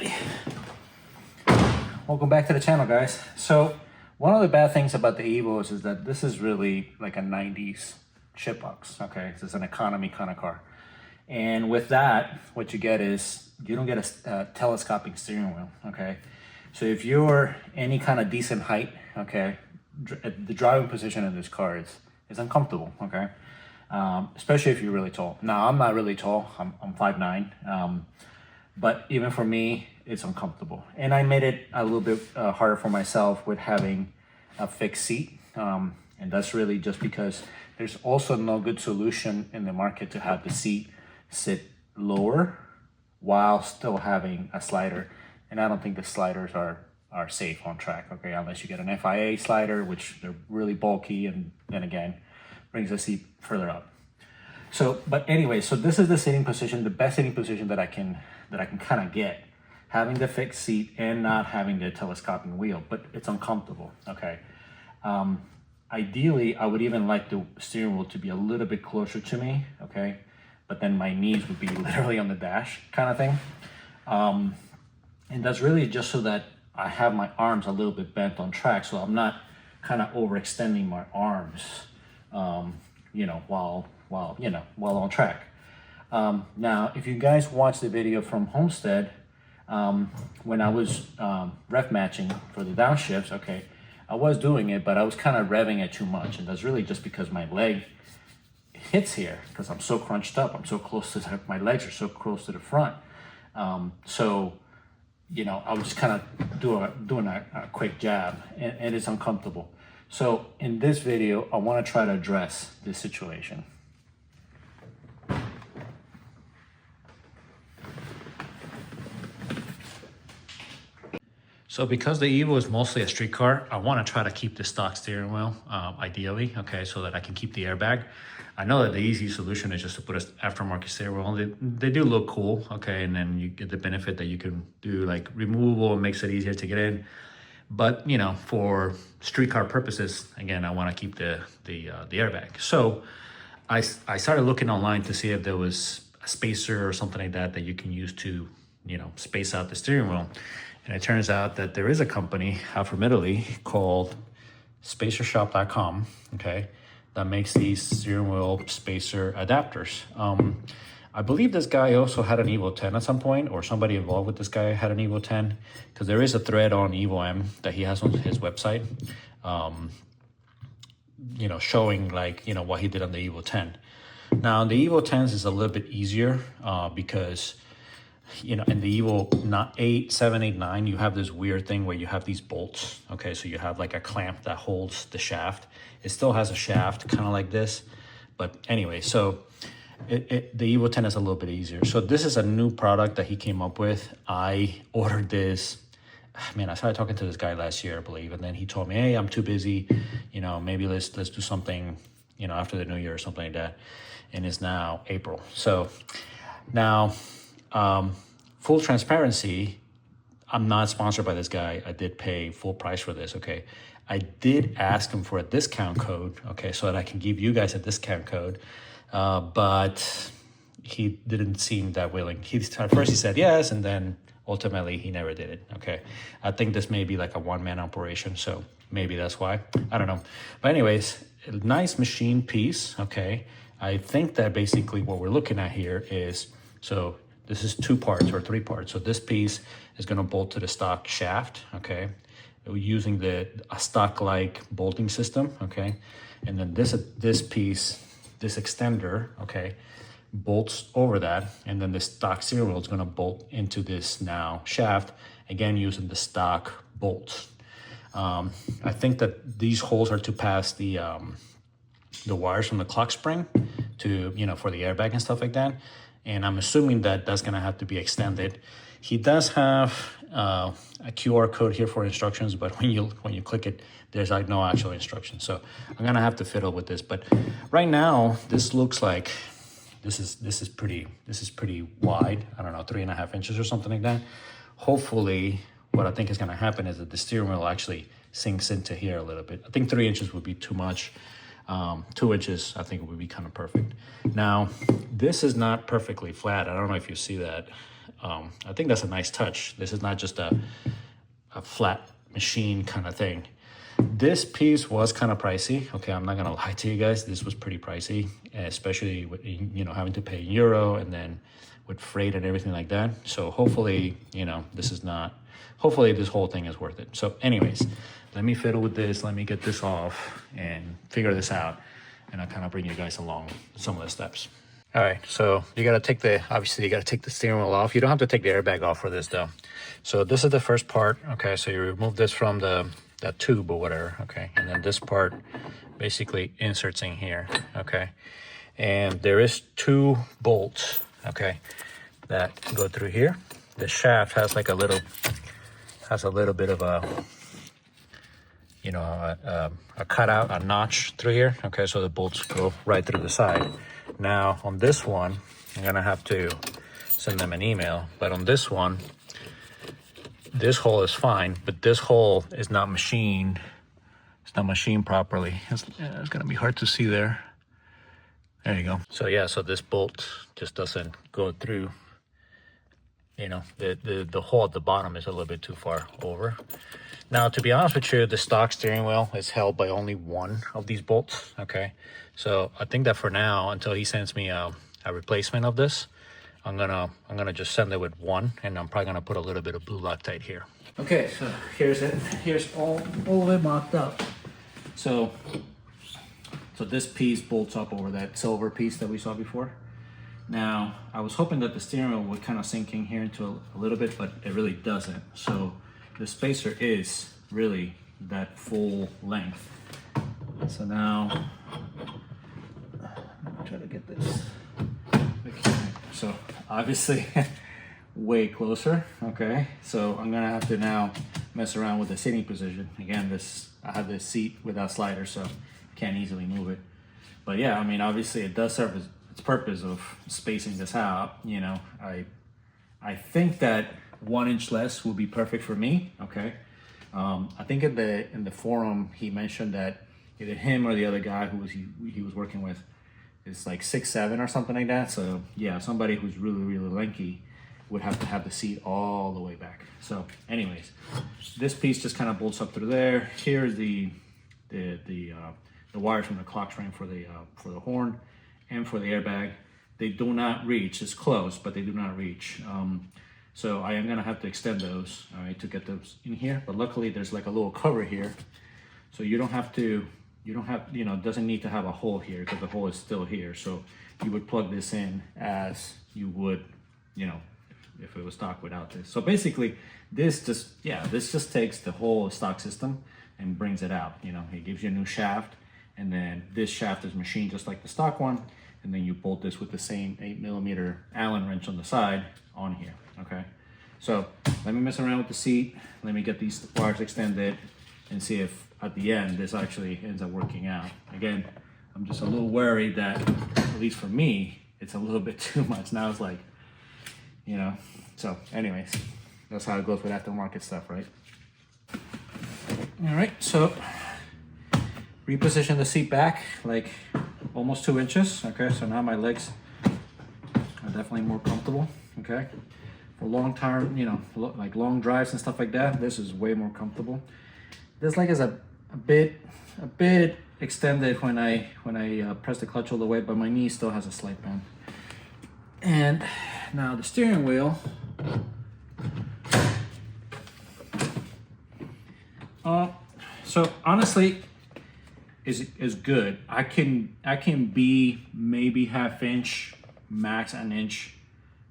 Hi, welcome back to the channel, guys. So one of the bad things about the Evos is that this is really like a 90s shitbox. Okay, it's an economy kind of car, and with that what you get is you don't get a telescopic steering wheel. Okay, so if you're any kind of decent height, okay, the driving position in this car is uncomfortable. Okay, especially if you're really tall. Now I'm not really tall, I'm 5'9", but even for me, it's uncomfortable. And I made it a little bit harder for myself with having a fixed seat. And that's really just because there's also no good solution in the market to have the seat sit lower while still having a slider. And I don't think the sliders are safe on track, okay, unless you get an FIA slider, which they're really bulky, and then again, brings the seat further up. So, but anyway, so this is the sitting position, the best sitting position that I can kind of get, having the fixed seat and not having the telescoping wheel, but it's uncomfortable. Okay. Ideally, I would even like the steering wheel to be a little bit closer to me. Okay, but then my knees would be literally on the dash, kind of thing. And that's really just so that I have my arms a little bit bent on track, so I'm not kind of overextending my arms, while on track. Now, if you guys watch the video from Homestead, when I was ref matching for the downshifts, okay, I was doing it, but I was kind of revving it too much, and that's really just because my leg hits here because I'm so crunched up. I'm so close to my legs are so close to the front. So, I was just kind of doing a quick jab, and it's uncomfortable. So in this video, I want to try to address this situation. So because the Evo is mostly a street car, I want to try to keep the stock steering wheel, ideally, okay, so that I can keep the airbag. I know that the easy solution is just to put an aftermarket steering wheel. They do look cool, okay, and then you get the benefit that you can do like removable, and makes it easier to get in. But for street car purposes, again, I want to keep the airbag. So I started looking online to see if there was a spacer or something like that you can use to space out the steering wheel. And it turns out that there is a company out from Italy called spacershop.com, okay, that makes these steering wheel spacer adapters. I believe this guy also had an Evo 10 at some point, or somebody involved with this guy had an Evo 10, because there is a thread on EvoM that he has on his website, showing what he did on the Evo 10. Now, the Evo 10s is a little bit easier because in the Evo 8, 7, 8, 9, you have this weird thing where you have these bolts. Okay, so you have like a clamp that holds the shaft. It still has a shaft, kind of like this. But anyway, so the Evo 10 is a little bit easier. So this is a new product that he came up with. I ordered this. Man, I started talking to this guy last year, I believe, and then he told me, "Hey, I'm too busy. Maybe let's do something, after the new year or something like that." And it's now April. So now. Full transparency, I'm not sponsored by this guy. I did pay full price for this, okay? I did ask him for a discount code, okay, so that I can give you guys a discount code, but he didn't seem that willing. At first he said yes, and then ultimately he never did it, okay? I think this may be like a one-man operation, so maybe that's why. I don't know. But anyways, a nice machine piece, okay? I think that basically what we're looking at here is, so this is 2 parts or 3 parts. So this piece is going to bolt to the stock shaft, okay? We're using a stock-like bolting system, okay? And then this piece, this extender, okay, bolts over that. And then the stock steering wheel is going to bolt into this now shaft, again using the stock bolts. I think that these holes are to pass the wires from the clock spring to, for the airbag and stuff like that. And I'm assuming that that's going to have to be extended. He does have a QR code here for instructions, but when you click it, there's like no actual instructions. So I'm going to have to fiddle with this. But right now, this looks like this is pretty wide. I don't know, 3.5 inches or something like that. Hopefully, what I think is going to happen is that the steering wheel actually sinks into here a little bit. I think 3 inches would be too much. 2 inches, I think it would be kind of perfect. Now, this is not perfectly flat. I don't know if you see that. I think that's a nice touch. This is not just a flat machine kind of thing. This piece was kind of pricey. Okay, I'm not gonna lie to you guys. This was pretty pricey, especially with, you know, having to pay in euro and then with freight and everything like that. So hopefully, you know, hopefully this whole thing is worth it. So anyways, let me fiddle with this. Let me get this off and figure this out. And I'll kind of bring you guys along some of the steps. All right, so you gotta take obviously you gotta take the steering wheel off. You don't have to take the airbag off for this though. So this is the first part. Okay, so you remove this from that tube or whatever. Okay, and then this part basically inserts in here. Okay, and there is 2 bolts. Okay, that go through here. The shaft has like a little bit of a, you know, a cutout, a notch through here. Okay, so the bolts go right through the side. Now on this one, I'm gonna have to send them an email, but on this one, this hole is fine, but this hole is not machined. It's not machined properly. It's gonna be hard to see there. There you go. So yeah, so this bolt just doesn't go through. You know, the hole at the bottom is a little bit too far over. Now, to be honest with you, the stock steering wheel is held by only 1 of these bolts. Okay, so I think that for now, until he sends me a replacement of this, I'm gonna just send it with 1, and I'm probably gonna put a little bit of blue Loctite here. Okay, so here's it. Here's all of it mocked up. So this piece bolts up over that silver piece that we saw before. Now, I was hoping that the steering wheel would kind of sink in here into a little bit, but it really doesn't. So the spacer is really that full length. So now, let me try to get this. Okay. So obviously way closer. Okay, so I'm gonna have to now mess around with the seating position. Again, I have this seat without sliders, so can't easily move it. But yeah, I mean, obviously it does serve its purpose of spacing this out. You know, I think that 1 inch less will be perfect for me. Okay, I think in the forum he mentioned that either him or the other guy who he was working with is like 6'7" or something like that. So yeah, somebody who's really lanky would have to have the seat all the way back. So anyways, this piece just kind of bolts up through there. Here's the wires from the clock frame for the horn and for the airbag. They do not reach. It's close, but they do not reach. So I am gonna have to extend those, all right, to get those in here. But luckily there's like a little cover here, so you don't have, you know, it doesn't need to have a hole here because the hole is still here. So you would plug this in as you would, you know, if it was stock without this. So basically this just takes the whole stock system and brings it out. You know, it gives you a new shaft, and then this shaft is machined just like the stock one, and then you bolt this with the same 8mm Allen wrench on the side on here. Okay, so let me mess around with the seat. Let me get these wires extended and see if at the end this actually ends up working out. Again, I'm just a little worried that, at least for me, it's a little bit too much. Now it's like, you know, so anyways, that's how it goes with aftermarket stuff, right? All right, so reposition the seat back like almost 2 inches. Okay, so now my legs are definitely more comfortable. Okay, for long term, you know, like long drives and stuff like that, this is way more comfortable. This leg is a bit extended when I press the clutch all the way, but my knee still has a slight bend. And now the steering wheel. So honestly, is good. I can be maybe ½ inch, max an inch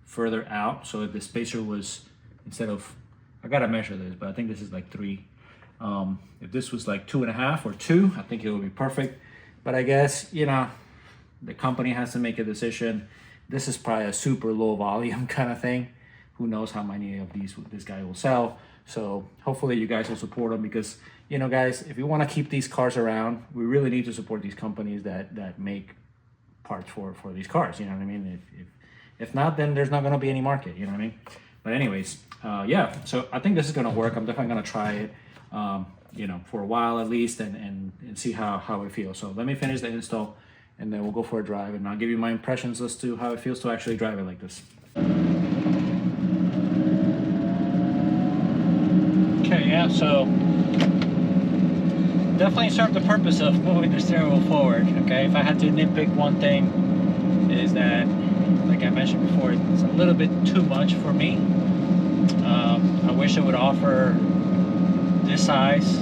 further out. So if the spacer was, instead of, I gotta measure this, but I think this is like 3. If this was like 2.5 or 2, I think it would be perfect. But I guess, you know, the company has to make a decision. This is probably a super low volume kind of thing. Who knows how many of these this guy will sell. So hopefully you guys will support him, because, you know, guys, if you want to keep these cars around, we really need to support these companies that make parts for these cars. You know what I mean? If not, then there's not going to be any market. You know what I mean? But anyways, yeah. So I think this is going to work. I'm definitely going to try it, you know, for a while at least, and see how it feels. So let me finish the install, and then we'll go for a drive, and I'll give you my impressions as to how it feels to actually drive it like this. Yeah, so definitely served the purpose of moving the steering wheel forward. Okay, if I had to nitpick one thing, is that, like I mentioned before, it's a little bit too much for me. I wish it would offer this size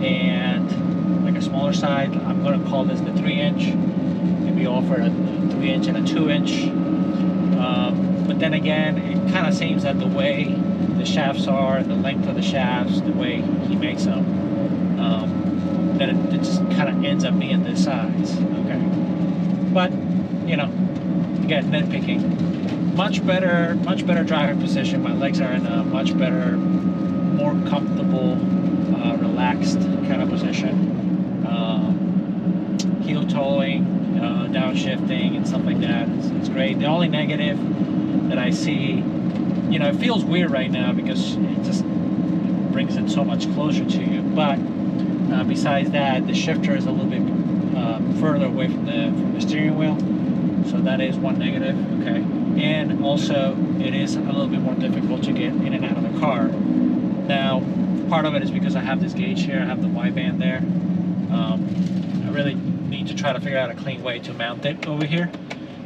and like a smaller side. I'm going to call this the 3-inch. Maybe offer a 3-inch and a 2-inch. But then again, it kind of seems that the way the shafts are, the length of the shafts, the way he makes them, that it just kind of ends up being this size. Okay, but you know, again, nitpicking. Much better driving position. My legs are in a much better, more comfortable, relaxed kind of position. Heel towing, downshifting, and stuff like that. It's great. The only negative that I see, you know, it feels weird right now because it just brings it so much closer to you. But besides that, the shifter is a little bit further away from the steering wheel, so that is one negative. Okay, and also it is a little bit more difficult to get in and out of the car. Now, part of it is because I have this gauge here, I have the Y band there. I really need to try to figure out a clean way to mount it over here,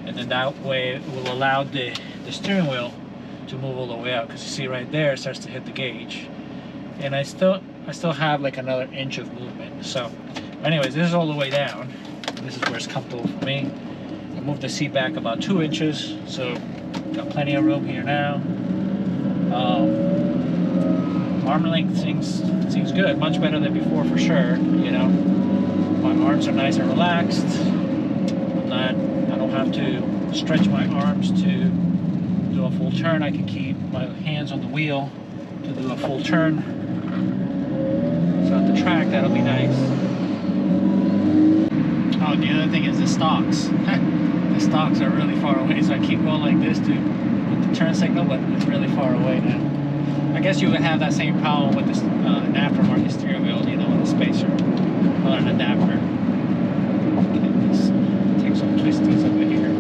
and then that way it will allow the steering wheel to move all the way out, because you see right there it starts to hit the gauge, and I still have like another inch of movement. So anyways, this is all the way down. This is where it's comfortable for me. I moved the seat back about 2 inches, so got plenty of room here now. Arm length seems good, much better than before for sure. You know, my arms are nice and relaxed. I don't have to stretch my arms to do a full turn. I can keep my hands on the wheel to do a full turn. So at the track, that'll be nice. Oh, the other thing is the stalks. The stalks are really far away, so I keep going like this to with the turn signal, but it's really far away now. I guess you would have that same problem with this an aftermarket steering wheel, you know, with a spacer or an adapter. Okay, let's take some twisties over here.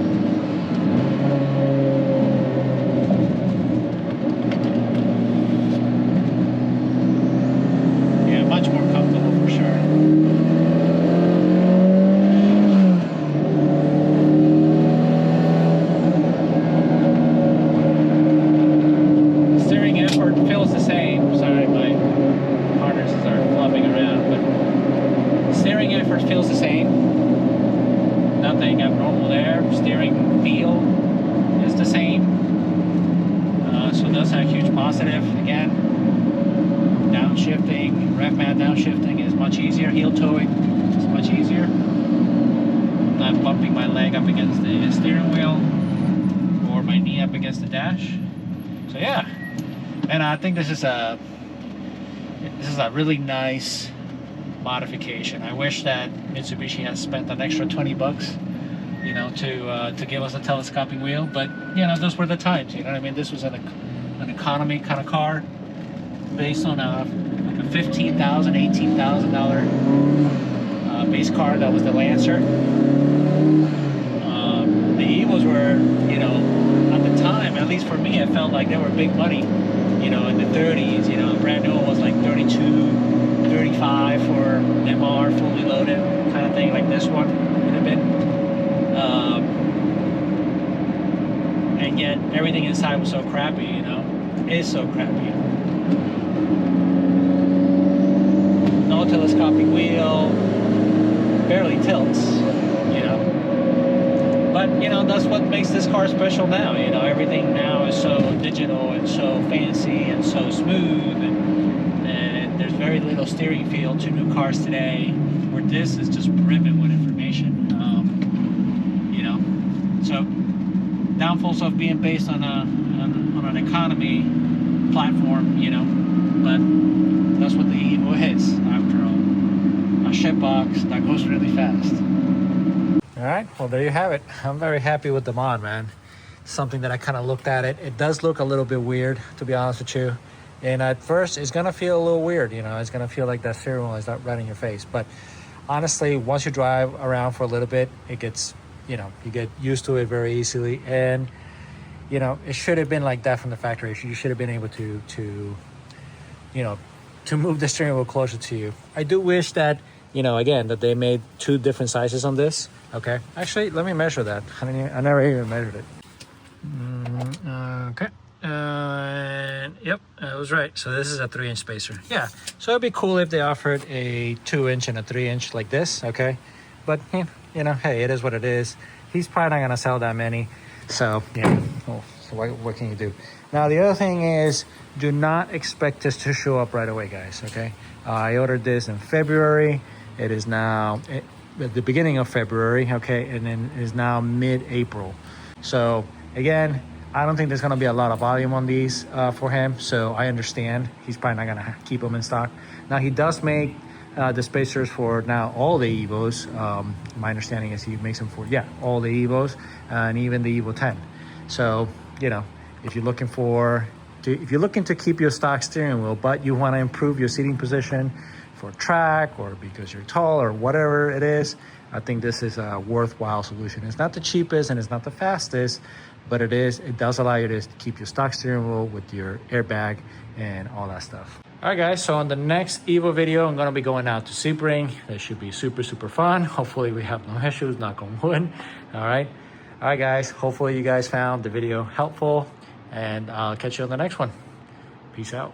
Yeah, much more comfortable for sure. Feels the same. Sorry, my harnesses are flopping around, but steering effort feels the same. Nothing abnormal there. Steering feel is the same. So that's a huge positive. Again, downshifting, rev mat downshifting is much easier. Heel towing is much easier. Not bumping my leg up against the steering wheel or my knee up against the dash. So yeah. And I think this is a really nice modification. I wish that Mitsubishi has spent an extra 20 bucks, you know, to give us a telescoping wheel. But you know, those were the times. You know what I mean? This was an economy kind of car, based on like a $15,000, $18,000 base car. That was the Lancer. The Evos were, you know, at the time, at least for me, it felt like they were big money. You know, in the 30s, you know, brand new one was like 32, 35 for MR, fully loaded kind of thing, like this one would have been. And yet everything inside was so crappy, you know, it is so crappy. No telescopic wheel, barely tilts, you know. But, you know, that's what makes this car special now. You know, everything now is so digital and so fancy and so smooth, and there's very little steering feel to new cars today, where this is just brimming with information. You know, so downfalls of being based on an economy platform, you know, but that's what the Evo is, after all. A shitbox that goes really fast. All right, well, there you have it. I'm very happy with the mod, man. Something that I kind of looked at it. It does look a little bit weird, to be honest with you. And at first, it's going to feel a little weird, you know. It's going to feel like that steering wheel is not right in your face. But honestly, once you drive around for a little bit, it gets, you know, you get used to it very easily. And, you know, it should have been like that from the factory. You should have been able to you know, to move the steering wheel closer to you. I do wish that, you know, again, that they made 2 different sizes on this. Okay, actually, let me measure that. I never even measured it. Okay. Yep, I was right. So this is a 3-inch spacer. Yeah, so it'd be cool if they offered a 2-inch and a 3-inch like this. Okay, but you know, hey, it is what it is. He's probably not gonna sell that many. So yeah, oh, so what can you do? Now the other thing is, do not expect this to show up right away, guys. Okay, I ordered this in February. It is now at the beginning of February. Okay, and then is now mid-April. So again, I don't think there's going to be a lot of volume on these for him, so I understand he's probably not going to keep them in stock. Now he does make the spacers for now all the Evos. My understanding is he makes them for all the Evos and even the Evo 10. So you know, if you're looking to keep your stock steering wheel, but you want to improve your seating position for track or because you're tall or whatever it is, I think this is a worthwhile solution. It's not the cheapest and it's not the fastest, but it does allow you to keep your stock steering wheel with your airbag and all that stuff. All right, guys, so on the next Evo video, I'm gonna be going out to Sebring. That should be super, super fun. Hopefully we have no issues, knock on wood. All right, guys, hopefully you guys found the video helpful, and I'll catch you on the next one. Peace out.